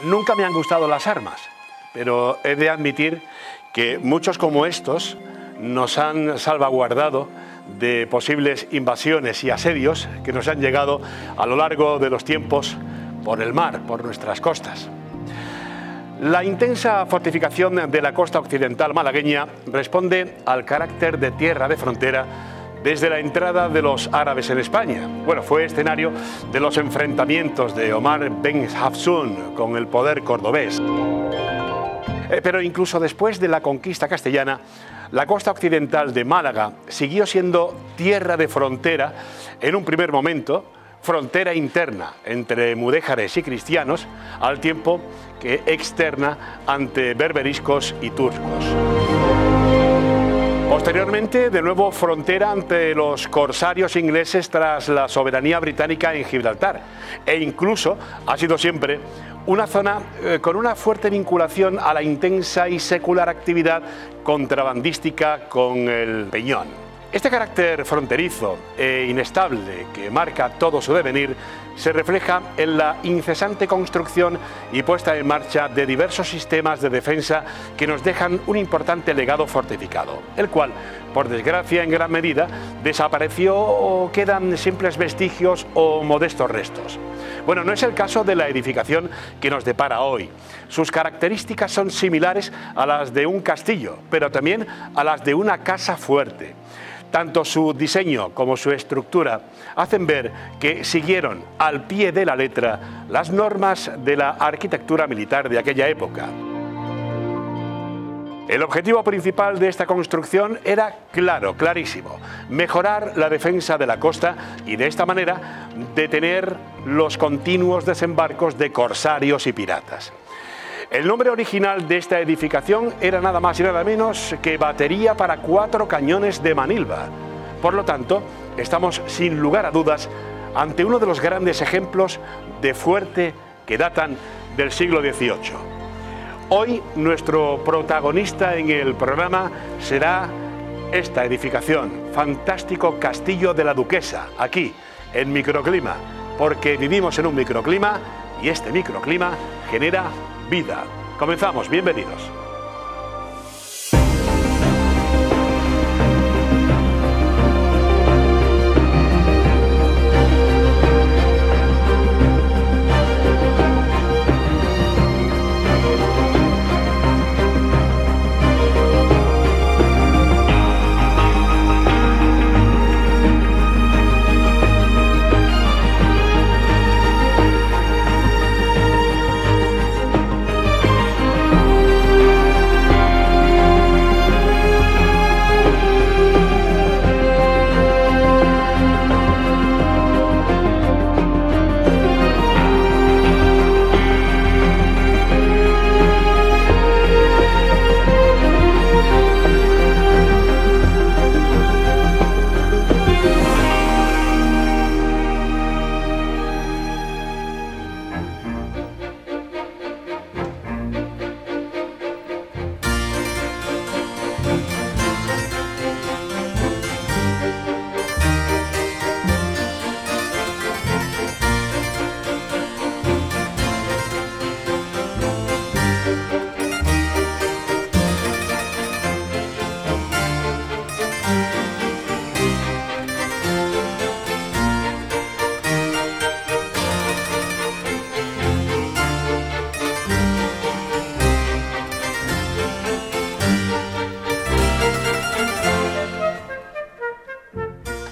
Nunca me han gustado las armas, pero he de admitir que muchos como estos nos han salvaguardado de posibles invasiones y asedios que nos han llegado a lo largo de los tiempos por el mar, por nuestras costas. La intensa fortificación de la costa occidental malagueña responde al carácter de tierra de frontera desde la entrada de los árabes en España. Bueno, fue escenario de los enfrentamientos de Omar Ben Hafsun con el poder cordobés. Pero incluso después de la conquista castellana, la costa occidental de Málaga siguió siendo tierra de frontera en un primer momento, frontera interna entre mudéjares y cristianos, al tiempo que externa ante berberiscos y turcos. Posteriormente, de nuevo frontera ante los corsarios ingleses tras la soberanía británica en Gibraltar, e incluso ha sido siempre una zona con una fuerte vinculación a la intensa y secular actividad contrabandística con el Peñón. Este carácter fronterizo e inestable que marca todo su devenir se refleja en la incesante construcción y puesta en marcha de diversos sistemas de defensa que nos dejan un importante legado fortificado, el cual, por desgracia en gran medida, desapareció o quedan simples vestigios o modestos restos. Bueno, no es el caso de la edificación que nos depara hoy. Sus características son similares a las de un castillo, pero también a las de una casa fuerte. Tanto su diseño como su estructura hacen ver que siguieron al pie de la letra las normas de la arquitectura militar de aquella época. El objetivo principal de esta construcción era clarísimo: mejorar la defensa de la costa y de esta manera detener los continuos desembarcos de corsarios y piratas. El nombre original de esta edificación era nada más y nada menos que Batería para 4 cañones de Manilva. Por lo tanto, estamos sin lugar a dudas ante uno de los grandes ejemplos de fuerte que datan del siglo XVIII. Hoy nuestro protagonista en el programa será esta edificación, fantástico Castillo de la Duquesa, aquí en Microclima, porque vivimos en un microclima y este microclima genera vida. Comenzamos, bienvenidos.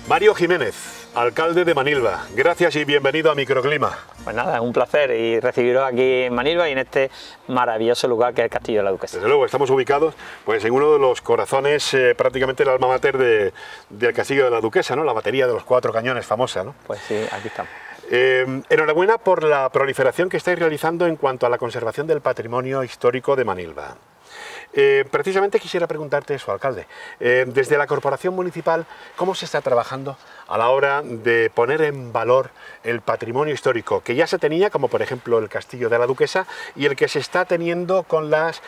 Mario Jiménez, alcalde de Manilva, gracias y bienvenido a Microclima. Pues nada, es un placer y recibiros aquí en Manilva y en este maravilloso lugar que es el Castillo de la Duquesa. Desde luego, estamos ubicados pues, en uno de los corazones, prácticamente el alma mater del Castillo de la Duquesa, ¿no? La batería de los 4 cañones famosa, ¿no? Pues sí, aquí estamos. Enhorabuena por la proliferación que estáis realizando en cuanto a la conservación del patrimonio histórico de Manilva. Precisamente quisiera preguntarte eso, alcalde. Desde la Corporación Municipal, ¿cómo se está trabajando a la hora de poner en valor el patrimonio histórico que ya se tenía, como por ejemplo el Castillo de la Duquesa, y el que se está teniendo con los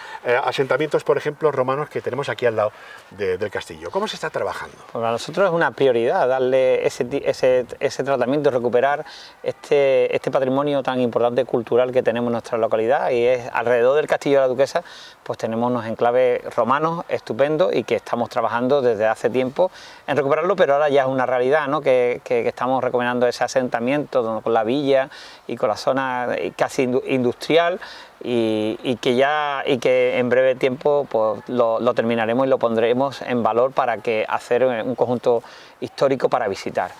asentamientos, por ejemplo, romanos que tenemos aquí al lado del castillo? ¿Cómo se está trabajando? Pues para nosotros es una prioridad darle ese tratamiento, recuperar este patrimonio tan importante cultural que tenemos en nuestra localidad, y es alrededor del Castillo de la Duquesa, pues tenemos unos enclaves romanos estupendos y que estamos trabajando desde hace tiempo en recuperarlo, pero ahora ya es una realidad, ¿no? que estamos recomendando ese asentamiento con la villa y con la zona casi industrial, y que en breve tiempo pues lo terminaremos y lo pondremos en valor para hacer un conjunto histórico para visitar.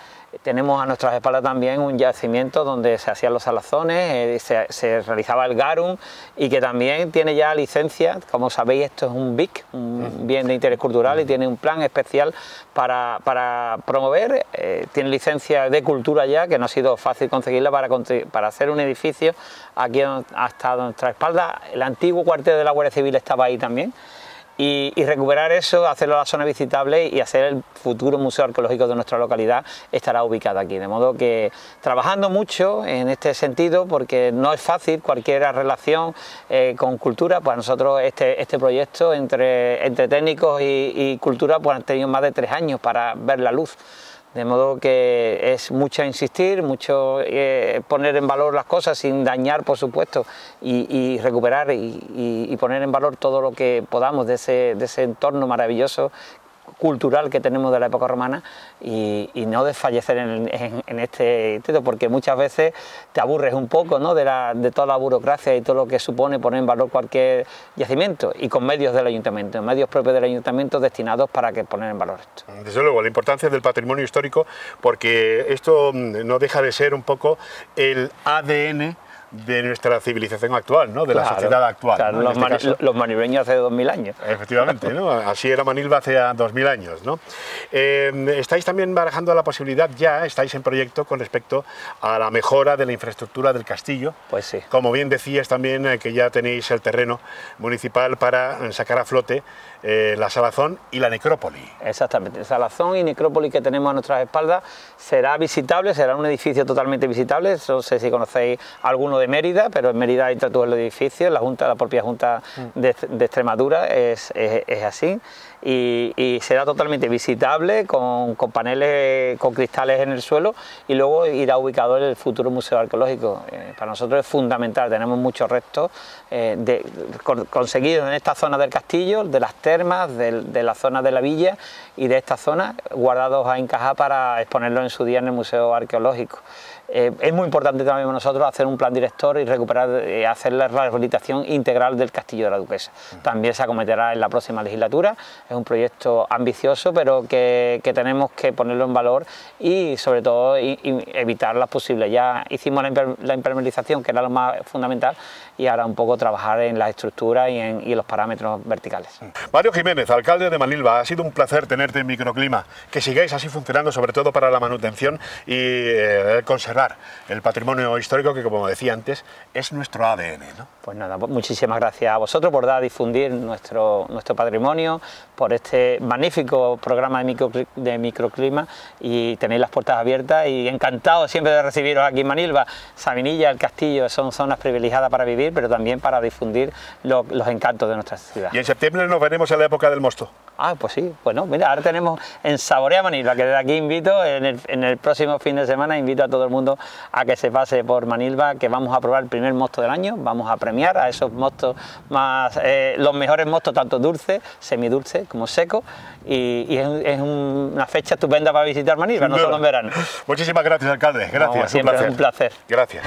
Tenemos a nuestras espaldas también un yacimiento donde se hacían los salazones, se realizaba el garum, y que también tiene ya licencia. Como sabéis, esto es un BIC, un bien de interés cultural, y tiene un plan especial para promover. Tiene licencia de cultura ya, que no ha sido fácil conseguirla para hacer un edificio aquí hasta nuestra espalda. El antiguo cuartel de la Guardia Civil estaba ahí también. Y recuperar eso, hacerlo a la zona visitable y hacer el futuro museo arqueológico de nuestra localidad estará ubicado aquí. De modo que trabajando mucho en este sentido, porque no es fácil cualquier relación con cultura. Pues nosotros este proyecto entre técnicos y cultura pues han tenido más de 3 años para ver la luz. De modo que es mucho insistir, mucho poner en valor las cosas sin dañar, por supuesto, y recuperar y poner en valor todo lo que podamos de ese entorno maravilloso cultural que tenemos de la época romana, y no desfallecer en este intento, porque muchas veces te aburres un poco, ¿no? de toda la burocracia y todo lo que supone poner en valor cualquier yacimiento, y con medios del ayuntamiento, medios propios del ayuntamiento destinados para poner en valor esto. Desde luego, la importancia del patrimonio histórico, porque esto no deja de ser un poco el ADN de nuestra civilización actual, ¿no? De la sociedad actual. Claro, ¿no? Los manilveños hace 2000 años. Efectivamente, ¿no? Así era Manilva hace 2000 años, ¿no? Estáis también barajando la posibilidad, ya estáis en proyecto con respecto a la mejora de la infraestructura del castillo. Pues sí. Como bien decías también, que ya tenéis el terreno municipal para sacar a flote la Salazón y la necrópoli. Exactamente, Salazón y necrópoli que tenemos a nuestras espaldas será visitable, será un edificio totalmente visitable. No sé si conocéis alguno de Mérida, pero en Mérida hay todos los edificios, la propia Junta de Extremadura es así, y será totalmente visitable con paneles, con cristales en el suelo, y luego irá ubicado en el futuro museo arqueológico. Para nosotros es fundamental, tenemos muchos restos conseguidos en esta zona del castillo, de las termas, de la zona de la villa y de esta zona, guardados a encajar para exponerlos en su día en el museo arqueológico. Es muy importante también para nosotros hacer un plan director y recuperar, hacer la rehabilitación integral del Castillo de la Duquesa. También se acometerá en la próxima legislatura. Es un proyecto ambicioso, pero que tenemos que ponerlo en valor y sobre todo evitar las posibles. Ya hicimos la impermeabilización, que era lo más fundamental, y ahora un poco trabajar en la estructura y en los parámetros verticales. Mario Jiménez, alcalde de Manilva, ha sido un placer tenerte en Microclima, que sigáis así funcionando, sobre todo para la manutención y conservar el patrimonio histórico, que como decía antes es nuestro ADN, ¿no? Pues nada, muchísimas gracias a vosotros por dar a difundir nuestro patrimonio, por este magnífico programa de Microclima, y tenéis las puertas abiertas y encantado siempre de recibiros aquí en Manilva. Sabinilla, el castillo son zonas privilegiadas para vivir, pero también para difundir los encantos de nuestra ciudad. Y en septiembre nos veremos en la época del mosto. Ah, pues sí, bueno, mira, ahora tenemos en Saborea Manilva, que desde aquí invito, en el próximo fin de semana invito a todo el mundo a que se pase por Manilva, que vamos a probar el primer mosto del año, vamos a premiar a esos mostos más, los mejores mostos, tanto dulces, semidulces como secos, y es una fecha estupenda para visitar Manilva, no solo en verano. Muchísimas gracias, alcalde, gracias, no, siempre es un placer. Gracias.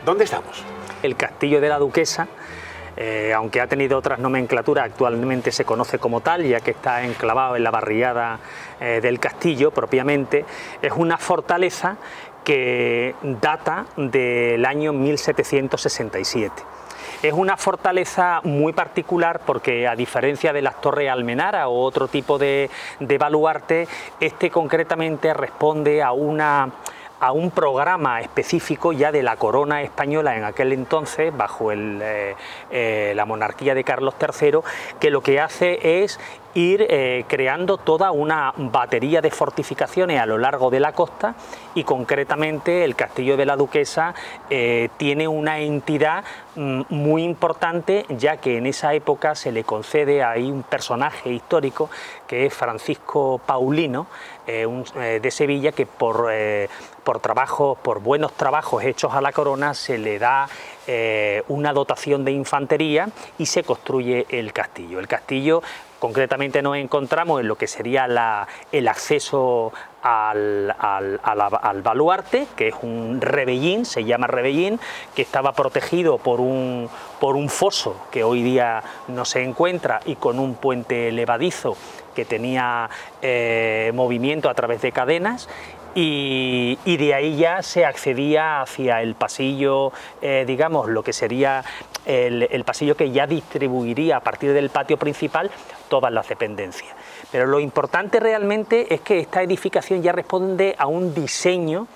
¿Dónde estamos? El Castillo de la Duquesa, aunque ha tenido otras nomenclaturas, actualmente se conoce como tal, ya que está enclavado en la barriada del castillo propiamente. Es una fortaleza que data del año 1767. Es una fortaleza muy particular porque, a diferencia de las Torres Almenara o otro tipo de baluarte, este concretamente responde a un programa específico ya de la corona española en aquel entonces, bajo la monarquía de Carlos III, que lo que hace es ir creando toda una batería de fortificaciones a lo largo de la costa, y concretamente el Castillo de la Duquesa tiene una entidad muy importante, ya que en esa época se le concede ahí un personaje histórico que es Francisco Paulino, de Sevilla, que por buenos trabajos hechos a la corona se le da una dotación de infantería y se construye el castillo. El castillo, concretamente, nos encontramos en lo que sería el acceso al baluarte, que es un rebellín, se llama rebellín, que estaba protegido por un foso que hoy día no se encuentra, y con un puente levadizo que tenía movimiento a través de cadenas. Y de ahí ya se accedía hacia el pasillo, digamos, lo que sería el pasillo que ya distribuiría a partir del patio principal todas las dependencias. Pero lo importante realmente es que esta edificación ya responde a un diseño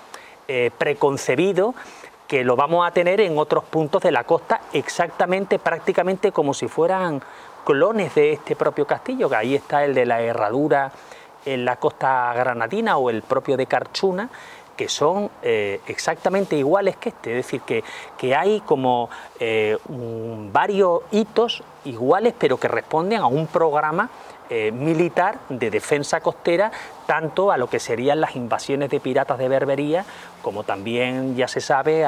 preconcebido, que lo vamos a tener en otros puntos de la costa, exactamente, prácticamente como si fueran clones de este propio castillo, que ahí está el de la Herradura en la costa granadina, o el propio de Carchuna, que son exactamente iguales que este. Es decir, que hay como varios hitos iguales, pero que responden a un programa militar de defensa costera, tanto a lo que serían las invasiones de piratas de Berbería, como también, ya se sabe,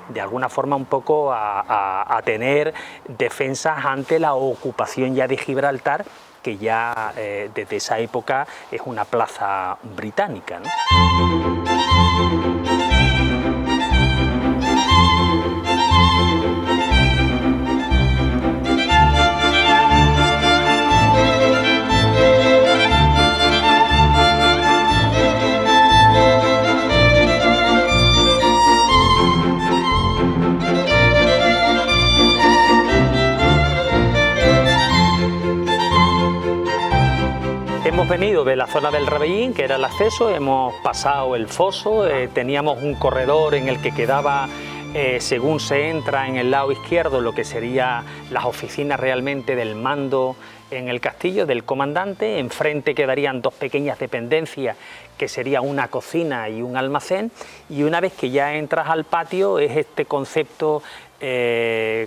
de alguna forma un poco a tener defensas ante la ocupación ya de Gibraltar, que ya desde esa época es una plaza británica, ¿no? Hemos venido de la zona del Rebellín, que era el acceso, hemos pasado el foso, teníamos un corredor en el que quedaba, según se entra en el lado izquierdo, lo que serían las oficinas realmente del mando en el castillo, del comandante. Enfrente quedarían dos pequeñas dependencias, que sería una cocina y un almacén, y una vez que ya entras al patio es este concepto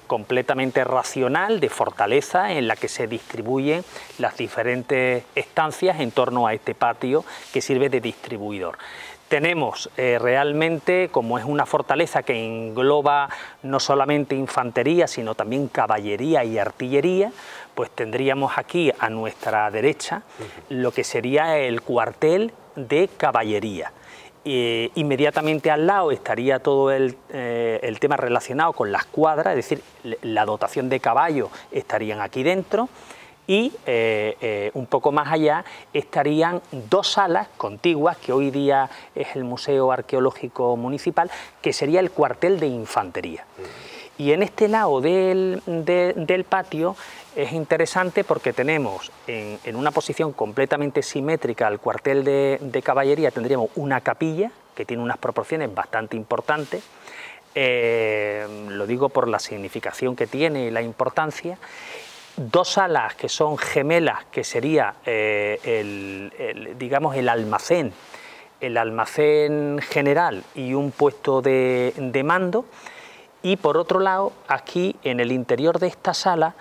completamente racional de fortaleza, en la que se distribuyen las diferentes estancias en torno a este patio que sirve de distribuidor. Tenemos realmente, como es una fortaleza que engloba no solamente infantería, sino también caballería y artillería, pues tendríamos aquí a nuestra derecha lo que sería el cuartel de caballería. Inmediatamente al lado estaría todo el tema relacionado con las cuadras, es decir, la dotación de caballos estarían aquí dentro, y un poco más allá estarían dos salas contiguas, que hoy día es el Museo Arqueológico Municipal, que sería el cuartel de infantería. Y en este lado del patio es interesante porque tenemos en una posición completamente simétrica al cuartel de caballería, tendríamos una capilla que tiene unas proporciones bastante importantes, lo digo por la significación que tiene y la importancia. Dos salas que son gemelas, que sería digamos el almacén general y un puesto de mando. Y por otro lado, aquí en el interior de esta sala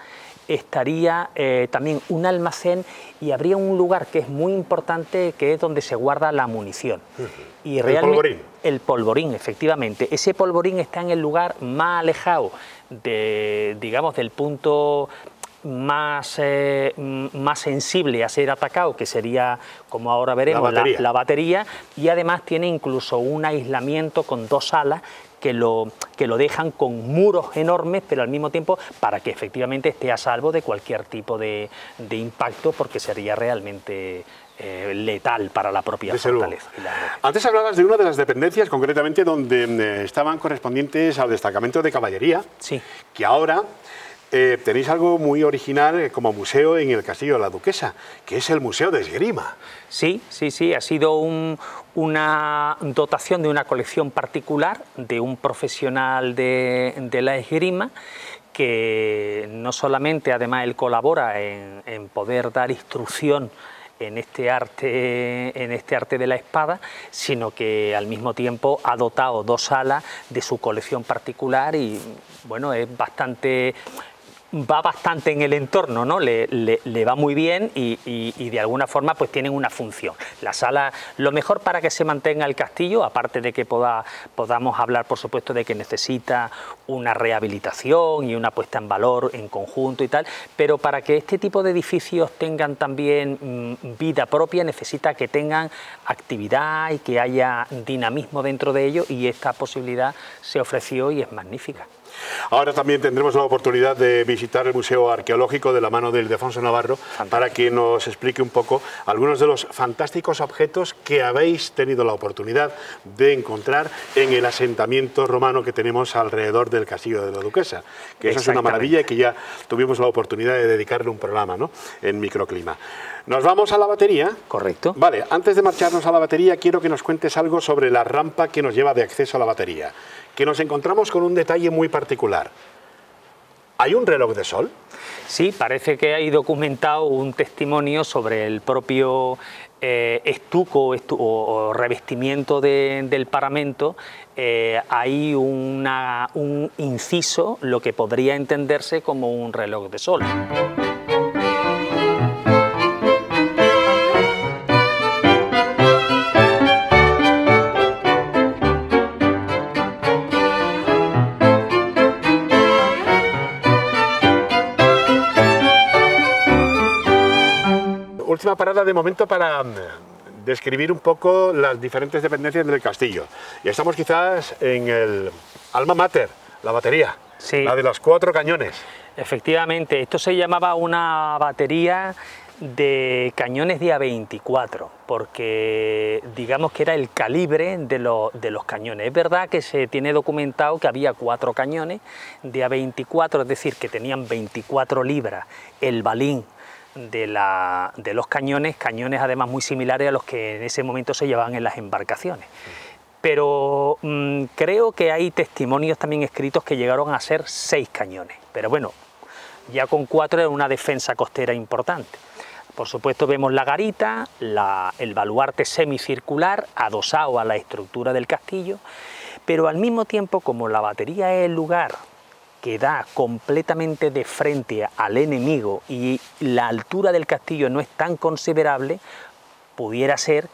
estaría también un almacén, y habría un lugar que es muy importante, que es donde se guarda la munición. Y realmente, el polvorín. El polvorín, efectivamente. Ese polvorín está en el lugar más alejado digamos, del punto más sensible a ser atacado, que sería, como ahora veremos, la batería, y además tiene incluso un aislamiento con dos salas que lo dejan con muros enormes, pero al mismo tiempo para que efectivamente esté a salvo de cualquier tipo de impacto, porque sería realmente letal para la propia fortaleza. Antes hablabas de una de las dependencias, concretamente donde estaban correspondientes al destacamento de caballería, sí, que ahora tenéis algo muy original como museo en el Castillo de la Duquesa, que es el Museo de Esgrima. Sí, sí, sí, ha sido una dotación de una colección particular de un profesional de la esgrima, que no solamente además él colabora en poder dar instrucción en este arte de la espada, sino que al mismo tiempo ha dotado 2 salas de su colección particular y bueno, va bastante en el entorno, ¿no? Le va muy bien y de alguna forma pues tienen una función. La sala, lo mejor para que se mantenga el castillo, aparte de que podamos hablar por supuesto de que necesita una rehabilitación y una puesta en valor en conjunto y tal, pero para que este tipo de edificios tengan también vida propia necesita que tengan actividad y que haya dinamismo dentro de ellos, y esta posibilidad se ofreció y es magnífica. Ahora también tendremos la oportunidad de visitar el Museo Arqueológico de la mano de Ildefonso Navarro. Fantástico. Para que nos explique un poco algunos de los fantásticos objetos que habéis tenido la oportunidad de encontrar en el asentamiento romano que tenemos alrededor del Castillo de la Duquesa, que eso es una maravilla y que ya tuvimos la oportunidad de dedicarle un programa, ¿no?, en Microclima. ¿Nos vamos a la batería? Correcto. Vale, antes de marcharnos a la batería quiero que nos cuentes algo sobre la rampa que nos lleva de acceso a la batería, que nos encontramos con un detalle muy particular. ¿Hay un reloj de sol? Sí, parece que hay documentado un testimonio sobre el propio estuco o revestimiento del paramento. Hay un inciso, lo que podría entenderse como un reloj de sol. Última parada de momento para describir un poco las diferentes dependencias del castillo. Y estamos quizás en el alma mater, la batería, sí, la de los 4 cañones. Efectivamente, esto se llamaba una batería de cañones de A24, porque digamos que era el calibre de los cañones. Es verdad que se tiene documentado que había 4 cañones de A24, es decir, que tenían 24 libras el balín de los cañones además muy similares a los que en ese momento se llevaban en las embarcaciones. Pero creo que hay testimonios también escritos que llegaron a ser 6 cañones, pero bueno, ya con 4 era una defensa costera importante. Por supuesto vemos la garita, el baluarte semicircular adosado a la estructura del castillo, pero al mismo tiempo, como la batería es el lugar que da completamente de frente al enemigo y la altura del castillo no es tan considerable, pudiera ser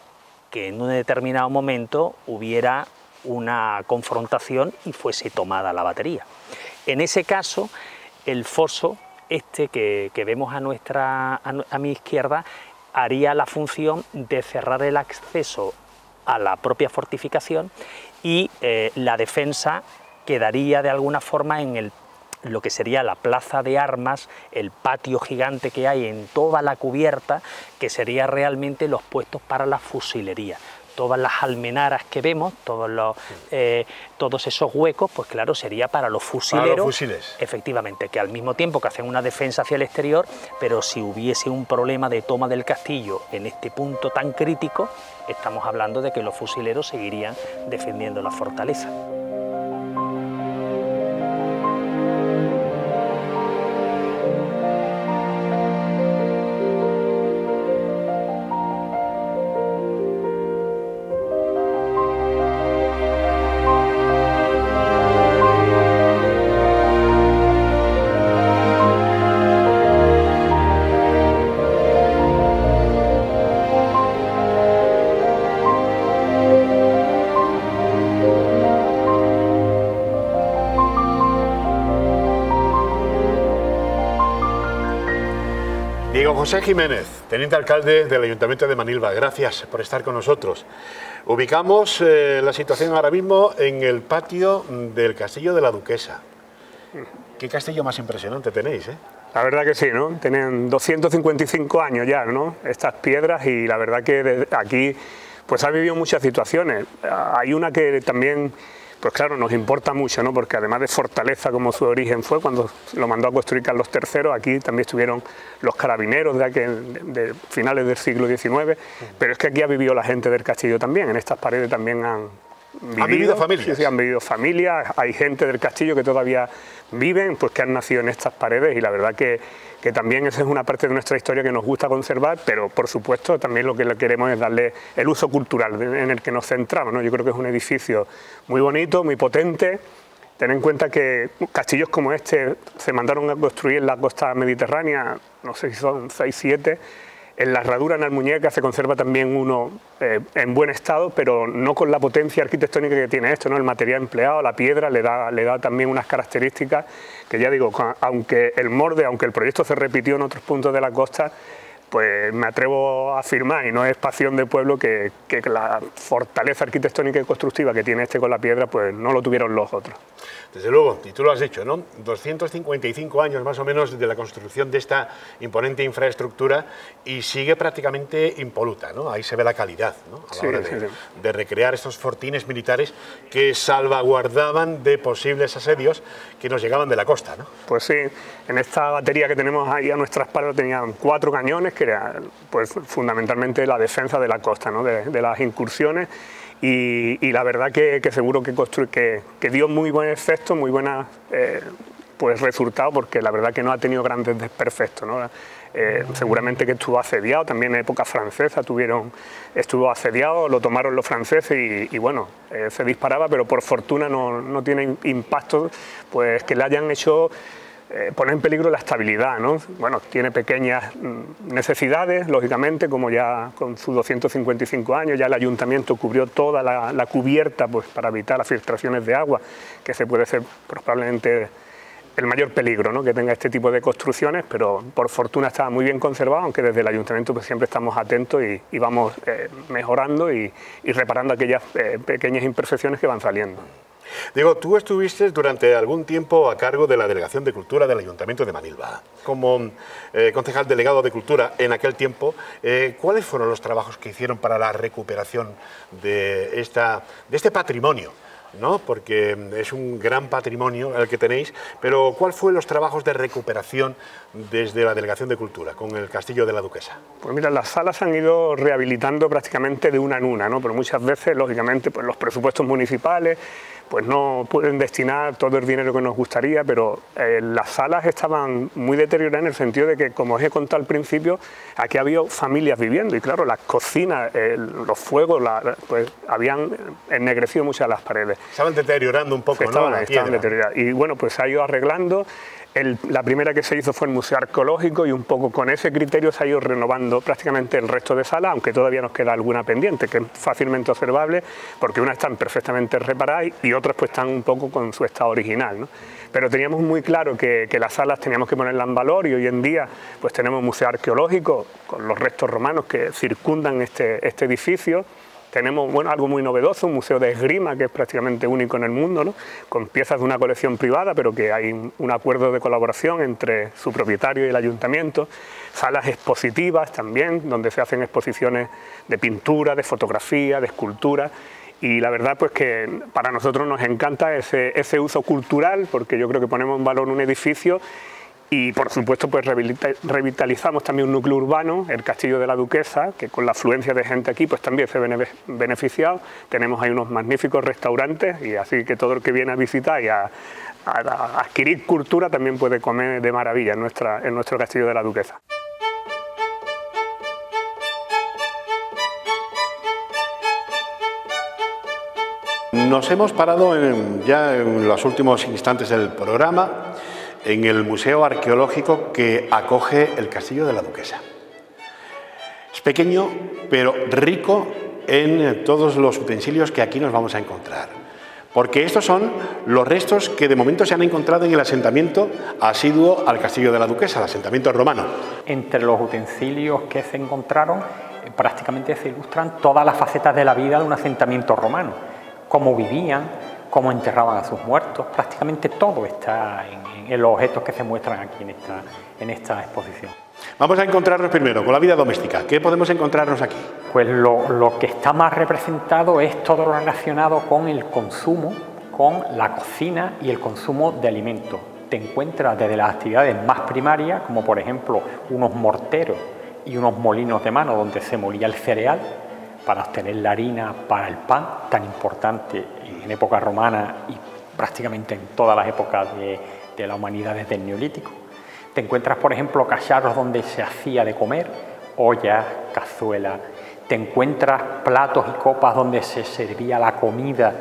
que en un determinado momento hubiera una confrontación y fuese tomada la batería. En ese caso, el foso que vemos a mi izquierda haría la función de cerrar el acceso a la propia fortificación y la defensa quedaría de alguna forma en lo que sería la plaza de armas, el patio gigante que hay en toda la cubierta, que sería realmente los puestos para la fusilería. Todas las almenaras que vemos, todos esos huecos, pues claro, sería para los fusileros. Para los fusiles. Efectivamente, que al mismo tiempo que hacen una defensa hacia el exterior, pero si hubiese un problema de toma del castillo en este punto tan crítico, estamos hablando de que los fusileros seguirían defendiendo la fortaleza. José Jiménez, teniente alcalde del Ayuntamiento de Manilva, gracias por estar con nosotros. Ubicamos la situación ahora mismo en el patio del Castillo de la Duquesa. ¿Qué castillo más impresionante tenéis, eh? La verdad que sí, ¿no? Tienen 255 años ya, ¿no? Estas piedras, y la verdad que desde aquí pues ha vivido muchas situaciones. Hay una que también, pues claro, nos importa mucho, ¿no? Porque además de Fortaleza, como su origen fue cuando lo mandó a construir Carlos III, aquí también estuvieron los carabineros de finales del siglo XIX, pero es que aquí ha vivido la gente del castillo también, en estas paredes también han vivido familias. Sí, han vivido familias, hay gente del castillo que todavía viven, pues que han nacido en estas paredes, y la verdad que también esa es una parte de nuestra historia que nos gusta conservar, pero por supuesto también lo que le queremos es darle el uso cultural en el que nos centramos, ¿no? Yo creo que es un edificio muy bonito, muy potente. Ten en cuenta que castillos como este se mandaron a construir en la costa mediterránea, no sé si son 6, 7, en la herradura en Almuñécar se conserva también uno en buen estado, pero no con la potencia arquitectónica que tiene esto, ¿no? El material empleado, la piedra, le da también unas características que, ya digo, aunque el proyecto se repitió en otros puntos de la costa, pues me atrevo a afirmar, y no es pasión de pueblo, que la fortaleza arquitectónica y constructiva que tiene este con la piedra, pues no lo tuvieron los otros. Desde luego, y tú lo has dicho, ¿no? 255 años más o menos de la construcción de esta imponente infraestructura, y sigue prácticamente impoluta, ¿no? Ahí se ve la calidad, ¿no? A la hora de recrear estos fortines militares que salvaguardaban de posibles asedios que nos llegaban de la costa, ¿no? Pues sí, en esta batería que tenemos ahí a nuestras espaldas tenían 4 cañones, que era pues fundamentalmente la defensa de la costa, ¿no? de las incursiones. Y la verdad que seguro que dio muy buen efecto, muy buena pues resultado, porque la verdad que no ha tenido grandes desperfectos, ¿no? Seguramente que estuvo asediado, también en época francesa estuvo asediado, lo tomaron los franceses y bueno, se disparaba, pero por fortuna no tiene impacto pues que le hayan hecho poner en peligro la estabilidad, ¿no? Bueno, tiene pequeñas necesidades, lógicamente, como ya con sus 255 años, ya el ayuntamiento cubrió toda la cubierta pues para evitar las filtraciones de agua, que se puede ser probablemente el mayor peligro, ¿no? Que tenga este tipo de construcciones, pero por fortuna está muy bien conservado, aunque desde el ayuntamiento pues siempre estamos atentos y vamos mejorando y reparando aquellas pequeñas imperfecciones que van saliendo. Diego, tú estuviste durante algún tiempo a cargo de la Delegación de Cultura del Ayuntamiento de Manilva. Como concejal delegado de Cultura en aquel tiempo, ¿cuáles fueron los trabajos que hicieron para la recuperación de este patrimonio? ¿No? Porque es un gran patrimonio el que tenéis, pero ¿cuáles fueron los trabajos de recuperación desde la Delegación de Cultura con el Castillo de la Duquesa? Pues mira, las salas se han ido rehabilitando prácticamente de una en una, ¿no? Pero muchas veces, lógicamente, pues los presupuestos municipales pues no pueden destinar todo el dinero que nos gustaría, pero las salas estaban muy deterioradas en el sentido de que, como os he contado al principio, aquí había familias viviendo y claro, las cocinas, los fuegos, pues habían ennegrecido muchas las paredes. Estaban deteriorando un poco, ¿no? Estaban deterioradas. Y bueno, pues se ha ido arreglando. La primera que se hizo fue el Museo Arqueológico y un poco con ese criterio se ha ido renovando prácticamente el resto de salas, aunque todavía nos queda alguna pendiente, que es fácilmente observable, porque unas están perfectamente reparadas y otras pues están un poco con su estado original, ¿no? Pero teníamos muy claro que las salas teníamos que ponerlas en valor, y hoy en día pues tenemos un museo arqueológico con los restos romanos que circundan este edificio. Tenemos algo muy novedoso, un museo de esgrima que es prácticamente único en el mundo, ¿no? Con piezas de una colección privada, pero que hay un acuerdo de colaboración entre su propietario y el ayuntamiento. Salas expositivas también, donde se hacen exposiciones de pintura, de fotografía, de escultura. Y la verdad pues que para nosotros nos encanta ese uso cultural, porque yo creo que ponemos en valor un edificio. Y por supuesto pues revitalizamos también un núcleo urbano, el Castillo de la Duquesa, que con la afluencia de gente aquí pues también se ve beneficiado. Tenemos ahí unos magníficos restaurantes, y así que todo el que viene a visitar y a adquirir cultura también puede comer de maravilla en nuestro Castillo de la Duquesa. Nos hemos parado ya en los últimos instantes del programa en el Museo Arqueológico que acoge el Castillo de la Duquesa. Es pequeño, pero rico en todos los utensilios que aquí nos vamos a encontrar, porque estos son los restos que de momento se han encontrado en el asentamiento asiduo al Castillo de la Duquesa, el asentamiento romano. Entre los utensilios que se encontraron, prácticamente se ilustran todas las facetas de la vida de un asentamiento romano: cómo vivían, cómo enterraban a sus muertos, prácticamente todo está en los objetos que se muestran aquí en esta exposición. Vamos a encontrarnos primero con la vida doméstica. ¿Qué podemos encontrarnos aquí? Pues lo que está más representado es todo lo relacionado con el consumo, con la cocina y el consumo de alimentos. Te encuentras desde las actividades más primarias, como por ejemplo unos morteros y unos molinos de mano donde se molía el cereal para obtener la harina para el pan, tan importante en época romana y prácticamente en todas las épocas de la humanidad desde el Neolítico. Te encuentras, por ejemplo, cacharros donde se hacía de comer, ollas, cazuelas. Te encuentras platos y copas donde se servía la comida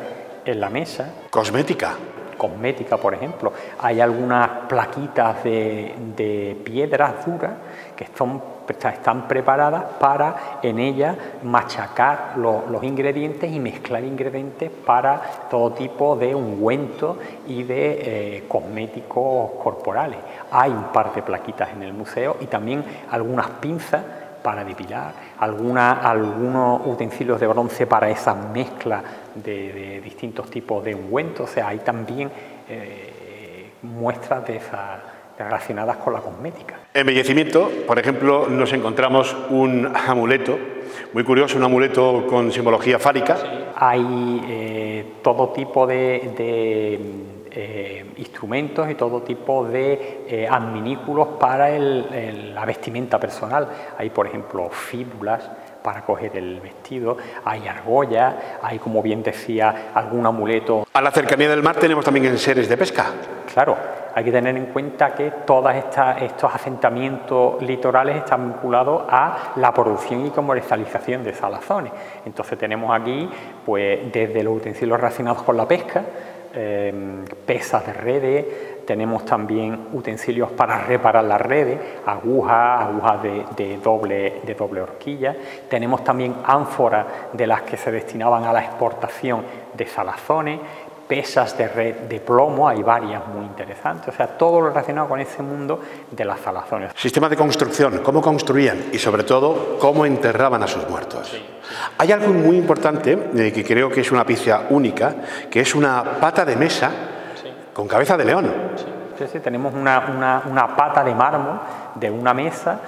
en la mesa. Cosmética. Cosmética, por ejemplo. Hay algunas plaquitas de piedras duras que están preparadas para en ellas machacar los ingredientes y mezclar ingredientes para todo tipo de ungüentos y de cosméticos corporales. Hay un par de plaquitas en el museo y también algunas pinzas para depilar, algunos utensilios de bronce para esa mezcla de distintos tipos de ungüentos. O sea, hay también muestras relacionadas con la cosmética. Embellecimiento, por ejemplo, nos encontramos un amuleto, muy curioso, un amuleto con simbología fálica. Sí. Hay todo tipo de instrumentos y todo tipo de adminículos para la vestimenta personal. Hay, por ejemplo, fíbulas para coger el vestido, hay argollas, hay, como bien decía, algún amuleto. A la cercanía del mar tenemos también enseres de pesca. Claro, hay que tener en cuenta que todos estos asentamientos litorales están vinculados a la producción y comercialización de salazones. Entonces tenemos aquí, pues, desde los utensilios relacionados con la pesca, pesas de redes, tenemos también utensilios para reparar las redes, agujas de doble horquilla, tenemos también ánforas de las que se destinaban a la exportación de salazones, pesas de red de plomo, hay varias muy interesantes, o sea, todo lo relacionado con ese mundo de las salazones. Sistema de construcción, cómo construían y sobre todo cómo enterraban a sus muertos. Sí. Hay algo muy importante que creo que es una pieza única, que es una pata de mesa con cabeza de león. Sí, tenemos una pata de mármol de una mesa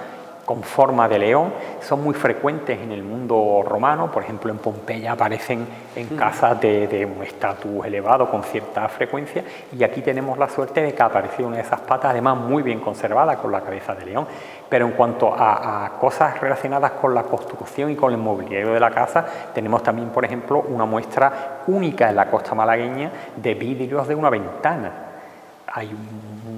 con forma de león. Son muy frecuentes en el mundo romano, por ejemplo en Pompeya aparecen en casas de un estatus elevado con cierta frecuencia, y aquí tenemos la suerte de que apareció una de esas patas, además muy bien conservada, con la cabeza de león. Pero en cuanto a cosas relacionadas con la construcción y con el mobiliario de la casa, tenemos también, por ejemplo, una muestra única en la costa malagueña de vidrios de una ventana. Hay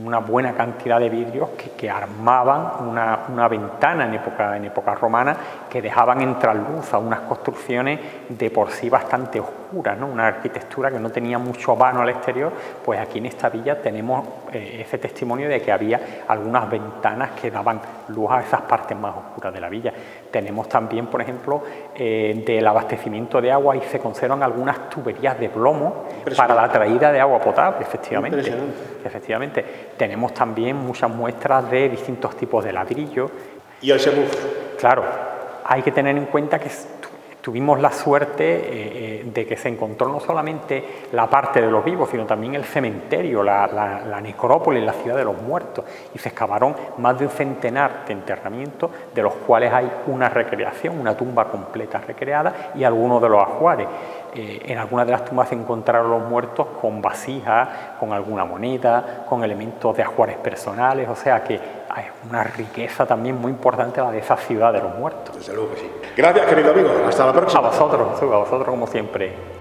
una buena cantidad de vidrios que armaban una ventana en época romana, que dejaban entrar luz a unas construcciones de por sí bastante oscuras, ¿no? Una arquitectura que no tenía mucho vano al exterior. Pues aquí en esta villa tenemos ese testimonio de que había algunas ventanas que daban luz a esas partes más oscuras de la villa. Tenemos también, por ejemplo, del abastecimiento de agua, y se conservan algunas tuberías de plomo para la traída de agua potable, efectivamente. Tenemos también muchas muestras de distintos tipos de ladrillo. ¿Y el semuf? Claro, hay que tener en cuenta que tuvimos la suerte de que se encontró no solamente la parte de los vivos, sino también el cementerio, la necrópolis, la ciudad de los muertos, y se excavaron más de un centenar de enterramientos, de los cuales hay una recreación, una tumba completa recreada, y algunos de los ajuares. En algunas de las tumbas se encontraron los muertos con vasijas, con alguna moneda, con elementos de ajuares personales, o sea que hay una riqueza también muy importante la de esa ciudad de los muertos. Desde luego que sí. Gracias, querido amigo. Hasta la próxima. A vosotros como siempre.